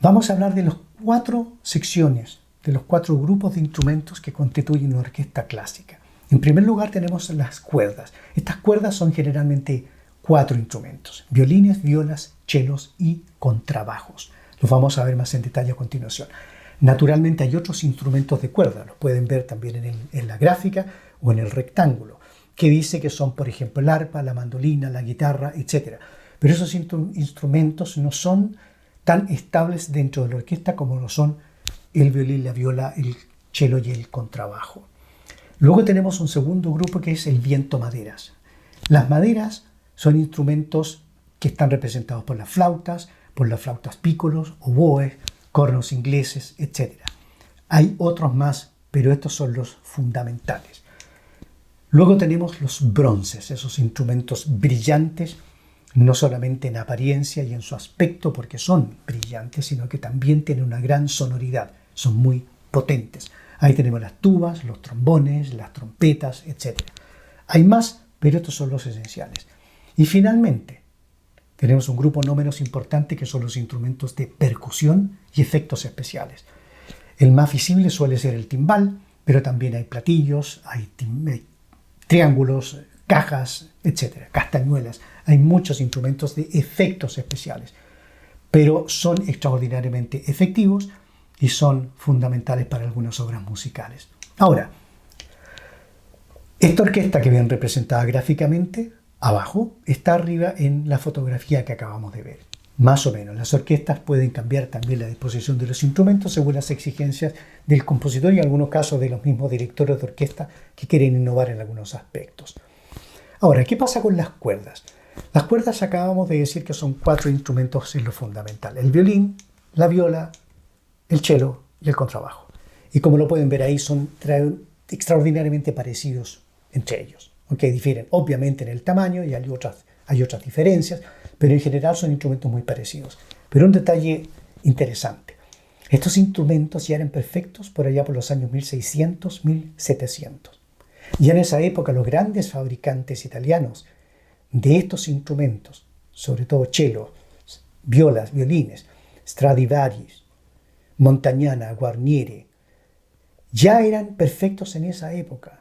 Vamos a hablar de las 4 secciones, de los 4 grupos de instrumentos que constituyen una orquesta clásica. En primer lugar tenemos las cuerdas. Estas cuerdas son generalmente 4 instrumentos: violines, violas, chelos y contrabajos. Los vamos a ver más en detalle a continuación. Naturalmente hay otros instrumentos de cuerda, los pueden ver también en la gráfica o en el rectángulo, que dice que son, por ejemplo, el arpa, la mandolina, la guitarra, etc. Pero esos instrumentos no son tan estables dentro de la orquesta como lo son el violín, la viola, el cello y el contrabajo. Luego tenemos un segundo grupo que es el viento-maderas. Las maderas son instrumentos que están representados por las flautas pícolos, oboes, cornos ingleses, etc. Hay otros más, pero estos son los fundamentales. Luego tenemos los bronces, esos instrumentos brillantes, no solamente en apariencia y en su aspecto porque son brillantes, sino que también tienen una gran sonoridad, son muy potentes. Ahí tenemos las tubas, los trombones, las trompetas, etc. Hay más, pero estos son los esenciales. Y finalmente, tenemos un grupo no menos importante que son los instrumentos de percusión y efectos especiales. El más visible suele ser el timbal, pero también hay platillos, hay triángulos, cajas, etc., castañuelas. Hay muchos instrumentos de efectos especiales, pero son extraordinariamente efectivos y son fundamentales para algunas obras musicales. Ahora, esta orquesta que ven representada gráficamente, abajo, está arriba en la fotografía que acabamos de ver. Más o menos, las orquestas pueden cambiar también la disposición de los instrumentos según las exigencias del compositor y en algunos casos de los mismos directores de orquesta que quieren innovar en algunos aspectos. Ahora, ¿qué pasa con las cuerdas? Las cuerdas acabamos de decir que son 4 instrumentos en lo fundamental: el violín, la viola, el cello y el contrabajo. Y como lo pueden ver ahí, son extraordinariamente parecidos entre ellos. Okay, difieren obviamente en el tamaño y hay otras diferencias, pero en general son instrumentos muy parecidos. Pero un detalle interesante: estos instrumentos ya eran perfectos por allá por los años 1600, 1700. Ya en esa época los grandes fabricantes italianos de estos instrumentos, sobre todo cello, violas, violines, Stradivari, Montagnana, Guarnieri, ya eran perfectos en esa época.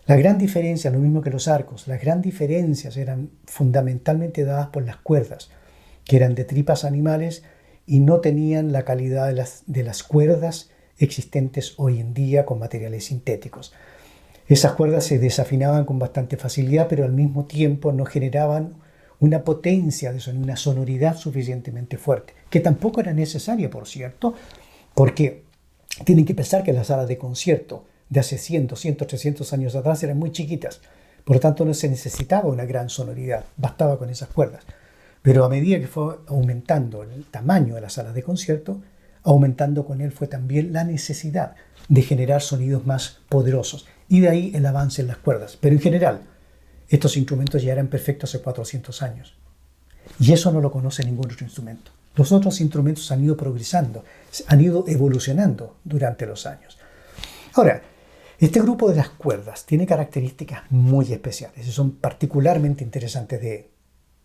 La gran diferencia, lo mismo que los arcos, las grandes diferencias eran fundamentalmente dadas por las cuerdas, que eran de tripas animales y no tenían la calidad de las cuerdas existentes hoy en día con materiales sintéticos. Esas cuerdas se desafinaban con bastante facilidad, pero al mismo tiempo no generaban una potencia de sonido, una sonoridad suficientemente fuerte, que tampoco era necesaria, por cierto, porque tienen que pensar que las salas de concierto de hace 100, 200, 300 años atrás eran muy chiquitas. Por lo tanto, no se necesitaba una gran sonoridad, bastaba con esas cuerdas. Pero a medida que fue aumentando el tamaño de las salas de concierto, aumentando con él fue también la necesidad de generar sonidos más poderosos. Y de ahí el avance en las cuerdas. Pero en general, estos instrumentos ya eran perfectos hace 400 años. Y eso no lo conoce ningún otro instrumento. Los otros instrumentos han ido progresando, han ido evolucionando durante los años. Ahora, este grupo de las cuerdas tiene características muy especiales y son particularmente interesantes de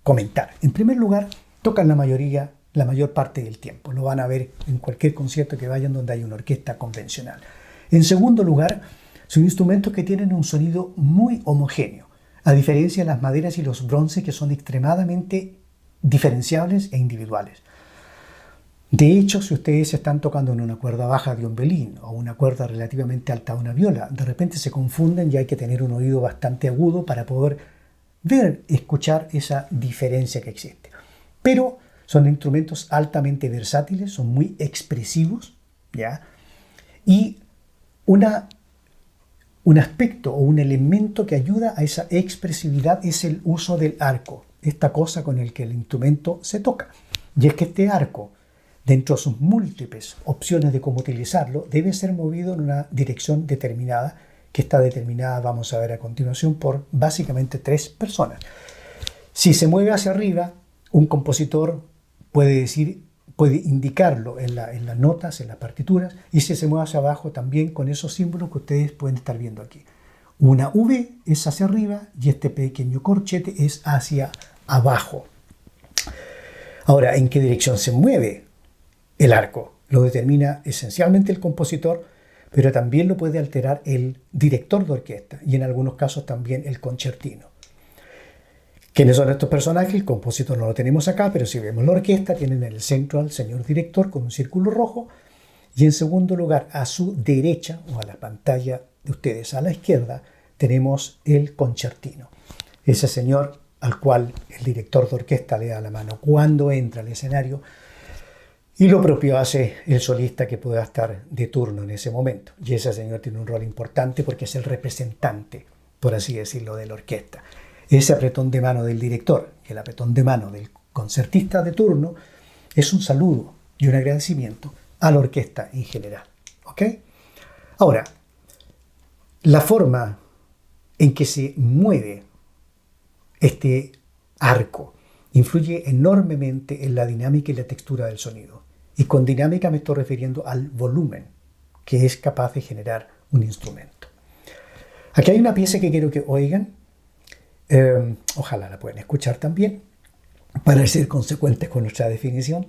comentar. En primer lugar, tocan la mayor parte del tiempo. Lo van a ver en cualquier concierto que vayan donde hay una orquesta convencional. En segundo lugar, son instrumentos que tienen un sonido muy homogéneo, a diferencia de las maderas y los bronces, que son extremadamente diferenciables e individuales. De hecho, si ustedes están tocando en una cuerda baja de un violín o una cuerda relativamente alta de una viola, de repente se confunden y hay que tener un oído bastante agudo para poder escuchar esa diferencia que existe. Pero son instrumentos altamente versátiles, son muy expresivos, ¿ya? Y un aspecto o un elemento que ayuda a esa expresividad es el uso del arco, esta cosa con el que el instrumento se toca. Y es que este arco, dentro de sus múltiples opciones de cómo utilizarlo, debe ser movido en una dirección determinada, que está determinada, vamos a ver a continuación, por básicamente 3 personas. Si se mueve hacia arriba, un compositor puede indicarlo en las notas, en las partituras, y si se mueve hacia abajo también con esos símbolos que ustedes pueden estar viendo aquí. Una V es hacia arriba y este pequeño corchete es hacia abajo. Ahora, ¿en qué dirección se mueve el arco. Lo determina esencialmente el compositor, pero también lo puede alterar el director de orquesta y en algunos casos también el concertino. ¿Quiénes son estos personajes? El compositor no lo tenemos acá, pero si vemos la orquesta, tienen en el centro al señor director con un círculo rojo y en segundo lugar, a su derecha o a la pantalla de ustedes a la izquierda, tenemos el concertino. Ese señor al cual el director de orquesta le da la mano cuando entra al escenario, y lo propio hace el solista que pueda estar de turno en ese momento. Y ese señor tiene un rol importante porque es el representante, por así decirlo, de la orquesta. Ese apretón de mano del director y el apretón de mano del concertista de turno es un saludo y un agradecimiento a la orquesta en general. ¿Ok? Ahora, la forma en que se mueve este arco influye enormemente en la dinámica y la textura del sonido. Y con dinámica me estoy refiriendo al volumen que es capaz de generar un instrumento. Aquí hay una pieza que quiero que oigan. Ojalá la puedan escuchar también para ser consecuentes con nuestra definición.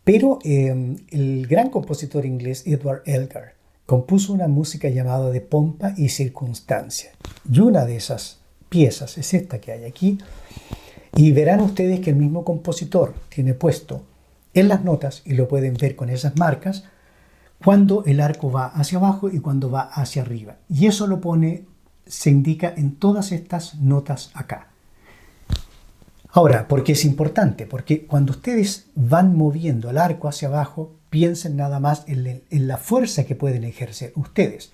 Pero el gran compositor inglés Edward Elgar compuso una música llamada de pompa y circunstancia. Y una de esas piezas es esta que hay aquí. Y verán ustedes que el mismo compositor tiene puesto en las notas, y lo pueden ver con esas marcas, cuando el arco va hacia abajo y cuando va hacia arriba. Y eso lo pone, se indica en todas estas notas acá. Ahora, ¿por qué es importante? Porque cuando ustedes van moviendo el arco hacia abajo, piensen nada más en la fuerza que pueden ejercer ustedes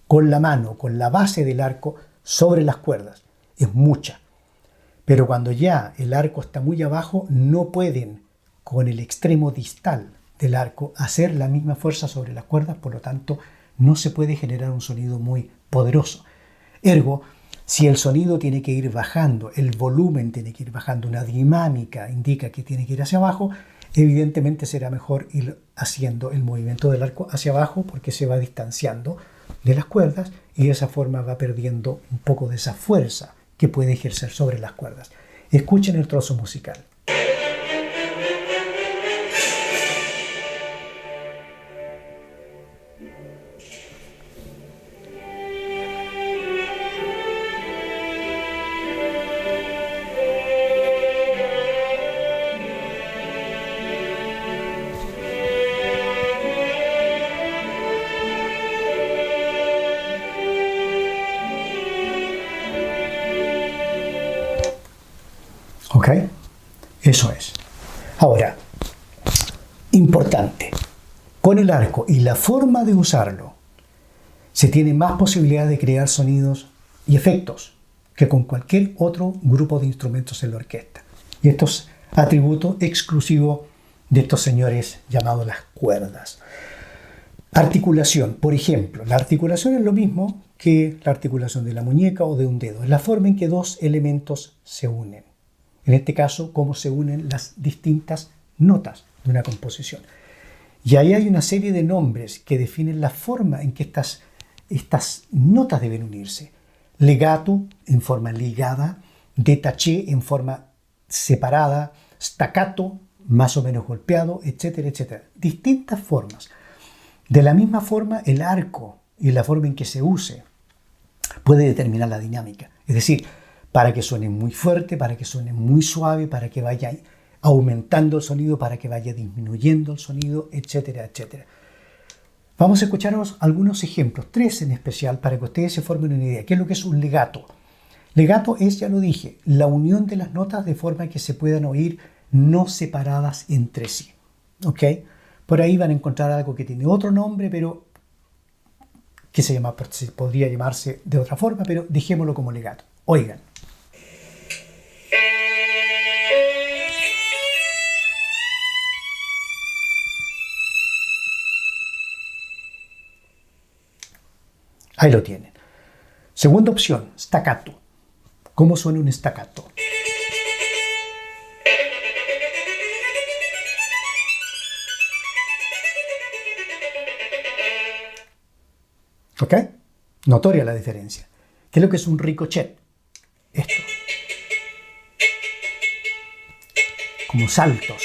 con la mano, con la base del arco sobre las cuerdas. Es mucha. Pero cuando ya el arco está muy abajo, no pueden con el extremo distal del arco hacer la misma fuerza sobre las cuerdas, por lo tanto no se puede generar un sonido muy poderoso. Ergo, si el sonido tiene que ir bajando, el volumen tiene que ir bajando, una dinámica indica que tiene que ir hacia abajo, evidentemente será mejor ir haciendo el movimiento del arco hacia abajo porque se va distanciando de las cuerdas y de esa forma va perdiendo un poco de esa fuerza que puede ejercer sobre las cuerdas. Escuchen el trozo musical. ¿Ok? Eso es. Ahora, importante, con el arco y la forma de usarlo, se tiene más posibilidad de crear sonidos y efectos que con cualquier otro grupo de instrumentos en la orquesta. Y esto es atributo exclusivo de estos señores llamados las cuerdas. Articulación, por ejemplo. La articulación es lo mismo que la articulación de la muñeca o de un dedo. Es la forma en que dos elementos se unen. En este caso, cómo se unen las distintas notas de una composición. Y ahí hay una serie de nombres que definen la forma en que estas notas deben unirse. Legato en forma ligada, détaché en forma separada, staccato más o menos golpeado, etcétera, etcétera. Distintas formas. De la misma forma, el arco y la forma en que se use puede determinar la dinámica. Es decir, para que suene muy fuerte, para que suene muy suave, para que vaya aumentando el sonido, para que vaya disminuyendo el sonido, etcétera, etcétera. Vamos a escuchar algunos ejemplos, 3 en especial, para que ustedes se formen una idea. ¿Qué es lo que es un legato? Legato es, ya lo dije, la unión de las notas de forma que se puedan oír no separadas entre sí. ¿Ok? Por ahí van a encontrar algo que tiene otro nombre, pero que podría llamarse de otra forma, pero dejémoslo como legato. Oigan. Ahí lo tienen. Segunda opción, staccato. ¿Cómo suena un staccato? ¿Ok? Notoria la diferencia. ¿Qué es lo que es un ricochet? Esto. Como saltos.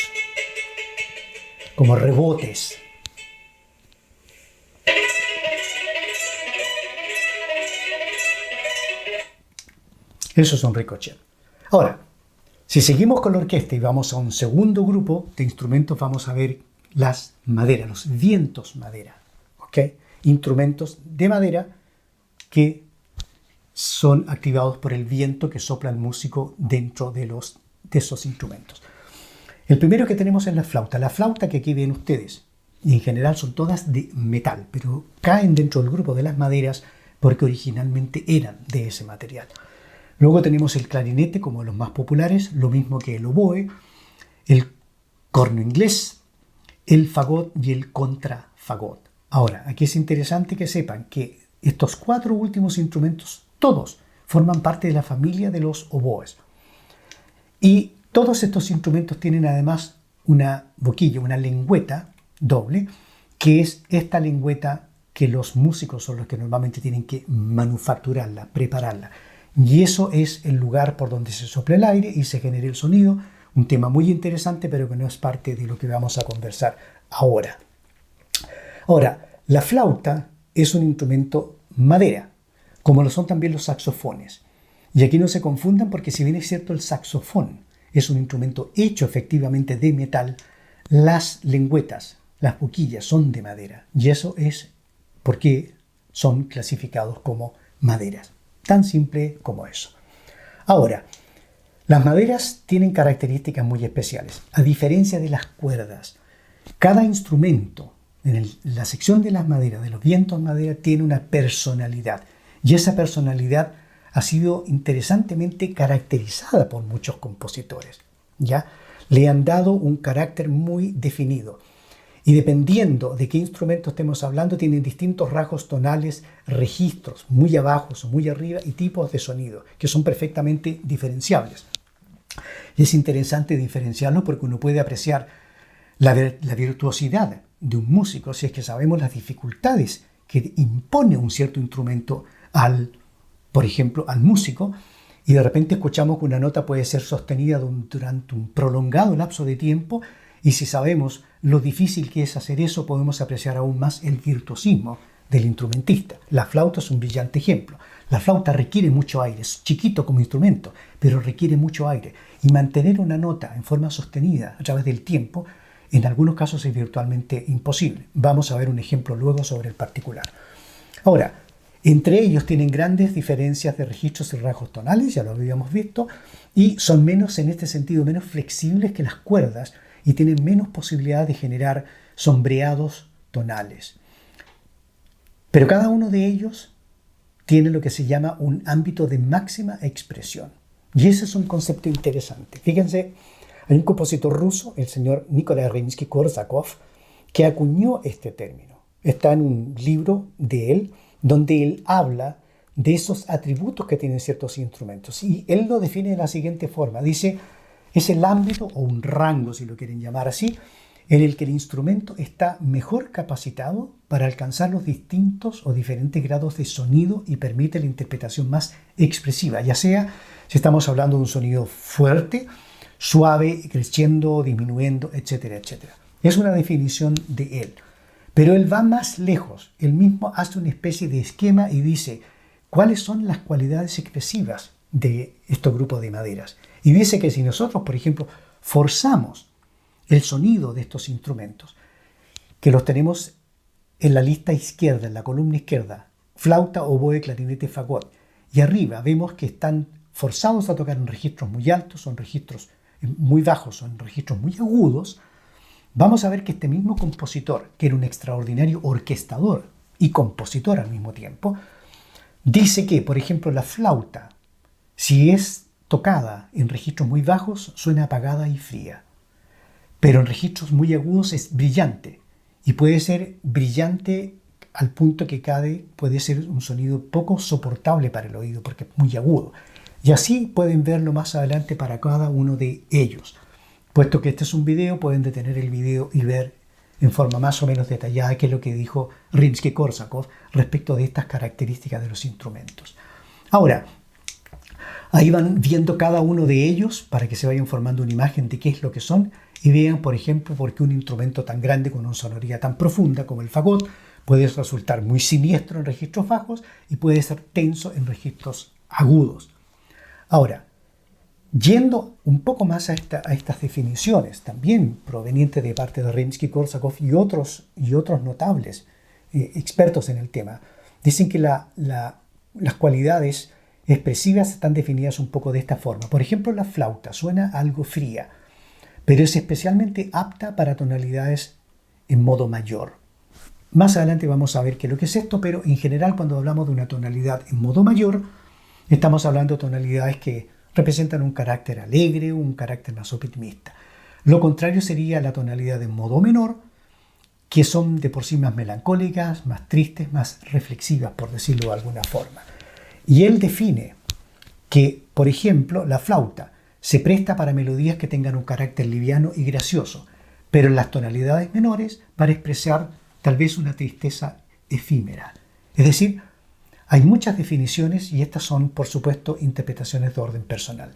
como rebotes. Eso es un ricochet. Ahora, si seguimos con la orquesta y vamos a un segundo grupo de instrumentos, vamos a ver las maderas, los vientos madera. ¿Ok? Instrumentos de madera que son activados por el viento que sopla el músico dentro de esos instrumentos. El primero que tenemos es la flauta. La flauta que aquí ven ustedes, y en general son todas de metal, pero caen dentro del grupo de las maderas porque originalmente eran de ese material. Luego tenemos el clarinete como los más populares, lo mismo que el oboe, el corno inglés, el fagot y el contrafagot. Ahora, aquí es interesante que sepan que estos 4 últimos instrumentos, todos forman parte de la familia de los oboes. Y todos estos instrumentos tienen además una boquilla, una lengüeta doble, que es esta lengüeta que los músicos son los que normalmente tienen que manufacturarla, prepararla. Y eso es el lugar por donde se sopla el aire y se genera el sonido. Un tema muy interesante, pero que no es parte de lo que vamos a conversar ahora. Ahora, la flauta es un instrumento madera, como lo son también los saxofones. Y aquí no se confundan porque si bien es cierto el saxofón es un instrumento hecho efectivamente de metal, las lengüetas, las boquillas son de madera. Y eso es porque son clasificados como maderas. Tan simple como eso. Ahora, las maderas tienen características muy especiales. A diferencia de las cuerdas, cada instrumento en la sección de las maderas, de los vientos madera, tiene una personalidad. Y esa personalidad ha sido interesantemente caracterizada por muchos compositores. ¿Ya? Le han dado un carácter muy definido. Y dependiendo de qué instrumento estemos hablando, tienen distintos rasgos tonales, registros, muy abajo o muy arriba, y tipos de sonido, que son perfectamente diferenciables. Y es interesante diferenciarlo porque uno puede apreciar la virtuosidad de un músico si es que sabemos las dificultades que impone un cierto instrumento por ejemplo, al músico, y de repente escuchamos que una nota puede ser sostenida durante un prolongado lapso de tiempo, y si sabemos lo difícil que es hacer eso, podemos apreciar aún más el virtuosismo del instrumentista. La flauta es un brillante ejemplo. La flauta requiere mucho aire, es chiquito como instrumento, pero requiere mucho aire. Y mantener una nota en forma sostenida a través del tiempo, en algunos casos es virtualmente imposible. Vamos a ver un ejemplo luego sobre el particular. Ahora, entre ellos tienen grandes diferencias de registros y rasgos tonales, ya lo habíamos visto, y son menos, en este sentido, menos flexibles que las cuerdas y tienen menos posibilidad de generar sombreados tonales. Pero cada uno de ellos tiene lo que se llama un ámbito de máxima expresión. Y ese es un concepto interesante. Fíjense, hay un compositor ruso, el señor Nikolai Rimsky-Korsakov, que acuñó este término. Está en un libro de él, donde él habla de esos atributos que tienen ciertos instrumentos. Y él lo define de la siguiente forma. Dice, es el ámbito o un rango, si lo quieren llamar así, en el que el instrumento está mejor capacitado para alcanzar los distintos o diferentes grados de sonido y permite la interpretación más expresiva, ya sea si estamos hablando de un sonido fuerte, suave, creciendo, disminuyendo, etcétera, etcétera. Es una definición de él. Pero él va más lejos. Él mismo hace una especie de esquema y dice cuáles son las cualidades expresivas de estos grupos de maderas. Y dice que si nosotros, por ejemplo, forzamos el sonido de estos instrumentos, que los tenemos en la lista izquierda, en la columna izquierda, flauta, oboe, clarinete, fagot, y arriba vemos que están forzados a tocar en registros muy altos, son registros muy bajos, son registros muy agudos, vamos a ver que este mismo compositor, que era un extraordinario orquestador y compositor al mismo tiempo, dice que, por ejemplo, la flauta, si es tocada en registros muy bajos, suena apagada y fría. Pero en registros muy agudos es brillante. Y puede ser brillante al punto que puede ser un sonido poco soportable para el oído porque es muy agudo. Y así pueden verlo más adelante para cada uno de ellos. Puesto que este es un video, pueden detener el video y ver en forma más o menos detallada qué es lo que dijo Rimsky-Korsakov respecto de estas características de los instrumentos. Ahora, ahí van viendo cada uno de ellos para que se vayan formando una imagen de qué es lo que son. y vean, por ejemplo, por qué un instrumento tan grande con una sonoridad tan profunda como el fagot puede resultar muy siniestro en registros bajos y puede ser tenso en registros agudos. Ahora, yendo un poco más a estas definiciones, también provenientes de parte de Rimsky-Korsakov y otros notables expertos en el tema, dicen que las cualidades expresivas están definidas un poco de esta forma. Por ejemplo, la flauta suena algo fría, pero es especialmente apta para tonalidades en modo mayor. Más adelante vamos a ver qué es lo que es esto, pero en general cuando hablamos de una tonalidad en modo mayor, estamos hablando de tonalidades que representan un carácter alegre, un carácter más optimista. Lo contrario sería la tonalidad en modo menor, que son de por sí más melancólicas, más tristes, más reflexivas, por decirlo de alguna forma. Y él define que, por ejemplo, la flauta se presta para melodías que tengan un carácter liviano y gracioso, pero en las tonalidades menores para expresar tal vez una tristeza efímera. Es decir, hay muchas definiciones y estas son, por supuesto, interpretaciones de orden personal.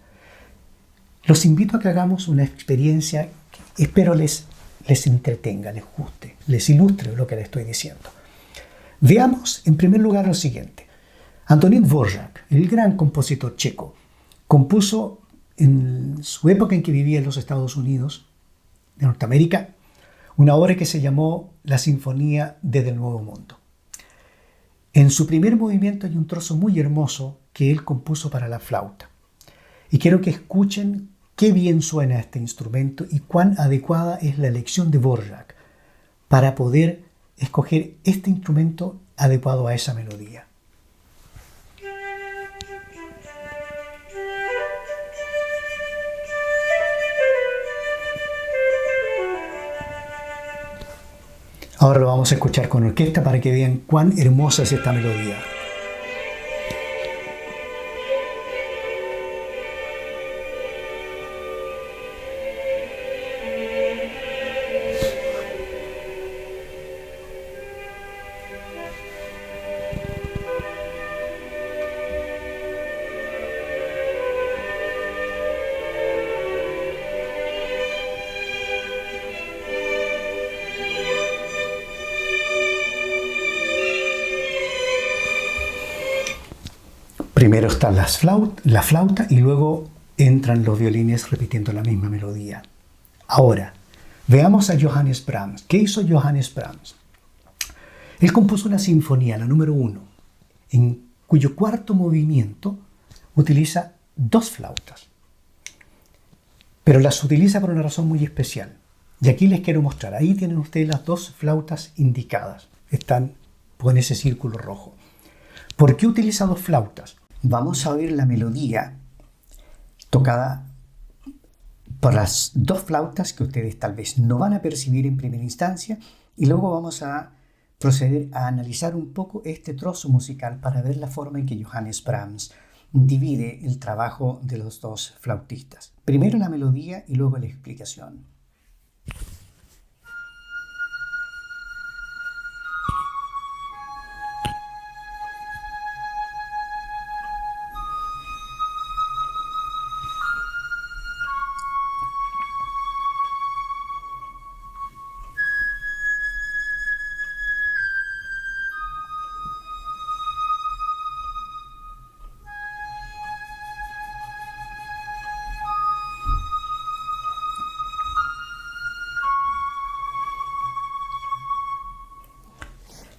Los invito a que hagamos una experiencia que espero les entretenga, les guste, les ilustre lo que les estoy diciendo. Veamos en primer lugar lo siguiente. Antonín Dvořák, el gran compositor checo, compuso en su época en que vivía en los Estados Unidos, de Norteamérica, una obra que se llamó La Sinfonía desde el Nuevo Mundo. En su primer movimiento hay un trozo muy hermoso que él compuso para la flauta. Y quiero que escuchen qué bien suena este instrumento y cuán adecuada es la elección de Dvořák para poder escoger este instrumento adecuado a esa melodía. Ahora lo vamos a escuchar con orquesta para que vean cuán hermosa es esta melodía. Primero está la flauta y luego entran los violines repitiendo la misma melodía. Ahora, veamos a Johannes Brahms. ¿Qué hizo Johannes Brahms? Él compuso una sinfonía, la número 1, en cuyo cuarto movimiento utiliza 2 flautas. Pero las utiliza por una razón muy especial. Y aquí les quiero mostrar. Ahí tienen ustedes las 2 flautas indicadas. Están con ese círculo rojo. ¿Por qué utiliza 2 flautas? Vamos a oír la melodía tocada por las 2 flautas que ustedes tal vez no van a percibir en primera instancia y luego vamos a proceder a analizar un poco este trozo musical para ver la forma en que Johannes Brahms divide el trabajo de los 2 flautistas. Primero la melodía y luego la explicación.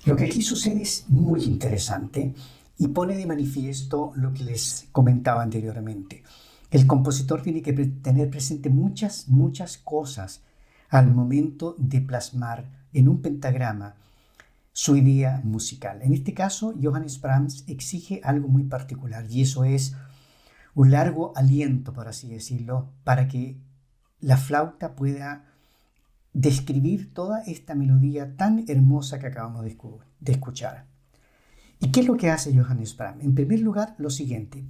Lo que aquí sucede es muy interesante y pone de manifiesto lo que les comentaba anteriormente. El compositor tiene que tener presente muchas cosas al momento de plasmar en un pentagrama su idea musical. En este caso, Johannes Brahms exige algo muy particular y eso es un largo aliento, por así decirlo, para que la flauta pueda describir toda esta melodía tan hermosa que acabamos de escuchar. ¿Y qué es lo que hace Johannes Brahms? En primer lugar, lo siguiente.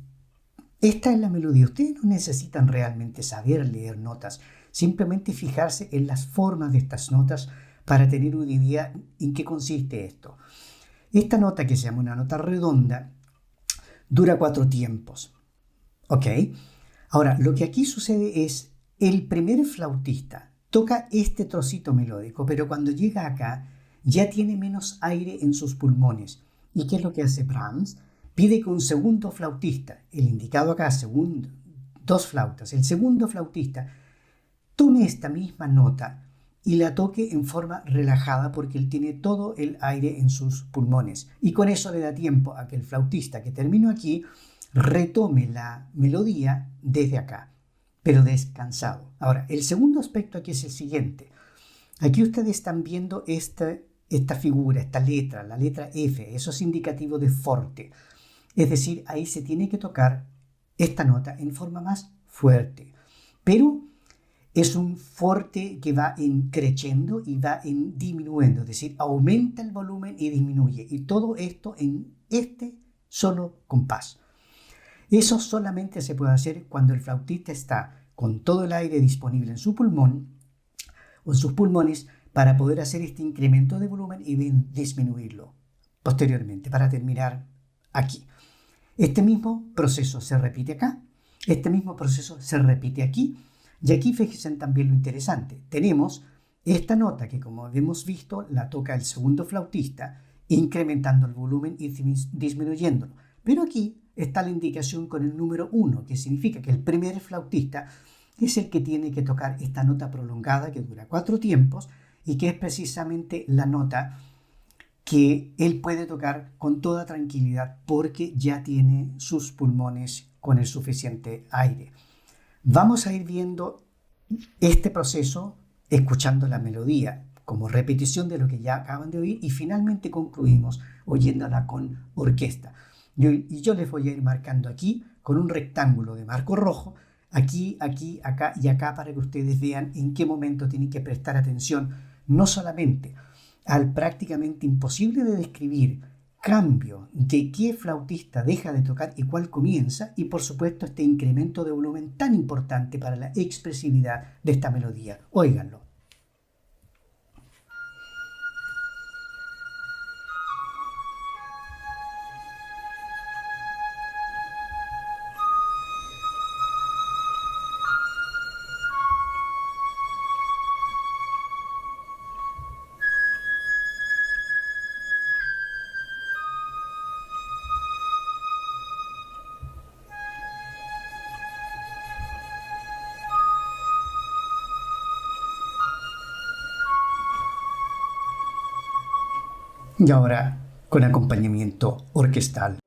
Esta es la melodía. Ustedes no necesitan realmente saber leer notas, simplemente fijarse en las formas de estas notas para tener una idea en qué consiste esto. Esta nota, que se llama una nota redonda, dura 4 tiempos. ¿Ok? Ahora, lo que aquí sucede es el primer flautista toca este trocito melódico, pero cuando llega acá ya tiene menos aire en sus pulmones. ¿Y qué es lo que hace Brahms? Pide que un segundo flautista, el indicado acá, dos flautas, el segundo flautista, tome esta misma nota y la toque en forma relajada porque él tiene todo el aire en sus pulmones. Y con eso le da tiempo a que el flautista que terminó aquí retome la melodía desde acá, pero descansado. Ahora, el segundo aspecto aquí es el siguiente. Aquí ustedes están viendo esta figura, esta letra, la letra F, eso es indicativo de forte. Es decir, ahí se tiene que tocar esta nota en forma más fuerte. Pero es un forte que va en creciendo y va en disminuyendo, es decir, aumenta el volumen y disminuye. Y todo esto en este solo compás. Eso solamente se puede hacer cuando el flautista está con todo el aire disponible en su pulmón o en sus pulmones para poder hacer este incremento de volumen y disminuirlo posteriormente para terminar aquí. Este mismo proceso se repite acá, este mismo proceso se repite aquí. Y aquí fíjense también lo interesante. Tenemos esta nota que, como hemos visto, la toca el segundo flautista, incrementando el volumen y disminuyéndolo. Pero aquí está la indicación con el número 1, que significa que el primer flautista es el que tiene que tocar esta nota prolongada que dura 4 tiempos y que es precisamente la nota que él puede tocar con toda tranquilidad porque ya tiene sus pulmones con el suficiente aire. Vamos a ir viendo este proceso escuchando la melodía como repetición de lo que ya acaban de oír y finalmente concluimos oyéndola con orquesta. Y yo les voy a ir marcando aquí con un rectángulo de marco rojo, aquí, aquí, acá y acá para que ustedes vean en qué momento tienen que prestar atención no solamente al prácticamente imposible de describir cambio de qué flautista deja de tocar y cuál comienza, y por supuesto este incremento de volumen tan importante para la expresividad de esta melodía. Óiganlo. Y ahora con acompañamiento orquestal.